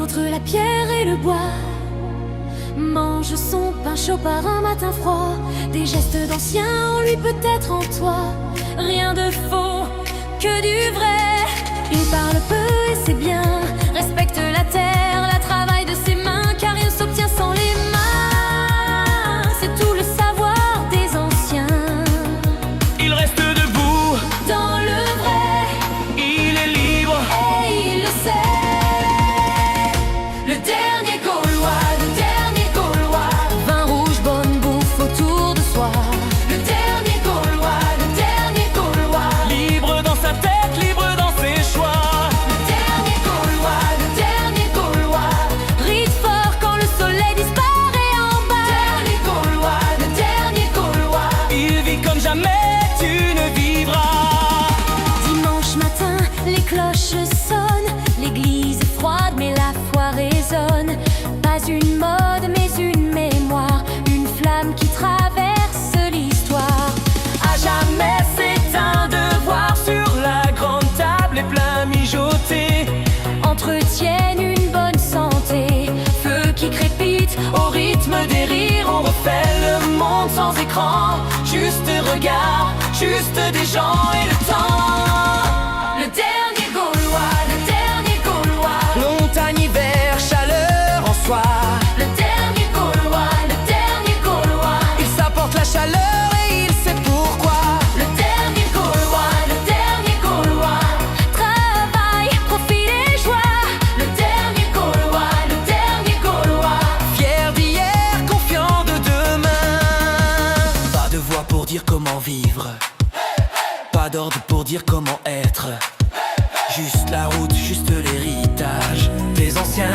entre la pierre et le bois, mange son pain chaud par un matin froid. Des gestes d'anciens en lui, peut-être en toi. Rien de faux, que du vrai. Il parle peu et c'est bien, respecte la terre, la travail de ses mains, car rien s'obtient sans les mains. C'est tout le savoir des anciens. Il reste debout Dans le vrai, il est libre. et il le sait. Le dernier Gaulois, le dernier Gaulois. Vin rouge, bonne bouffe autour de soi. Le dernier Gaulois, le dernier Gaulois. Libre dans sa tête, libre dans ses choix. Le dernier Gaulois, le dernier Gaulois. Ride fort quand le soleil disparaît en bas. Dernier Gaulois, le dernier Gaulois. Il vit comme jamais tu ne vivras. Dimanche matin, les cloches sonnent. L'église est froide mais la foi résonne. Pas une mode mais une mémoire, une flamme qui traverse l'histoire. À jamais c'est un devoir. Sur la grande table, les plats mijotés Entretiennent une bonne santé. Feu qui crépite au rythme des rires. On refait le monde sans écran. Juste regard, juste des gens et le temps. le dernier Gaulois, le dernier Gaulois. Montagne, hiver, chaleur en soi. Le dernier Gaulois, le dernier Gaulois. Il s'apporte la chaleur et il sait pourquoi. Le dernier Gaulois, le dernier Gaulois. Travail, profit et joie. Le dernier Gaulois, le dernier Gaulois. Fier d'hier, confiant de demain. Pas de voix pour dire comment vivre. Pas d'ordre pour dire comment être. Juste la route, juste l'héritage des anciens.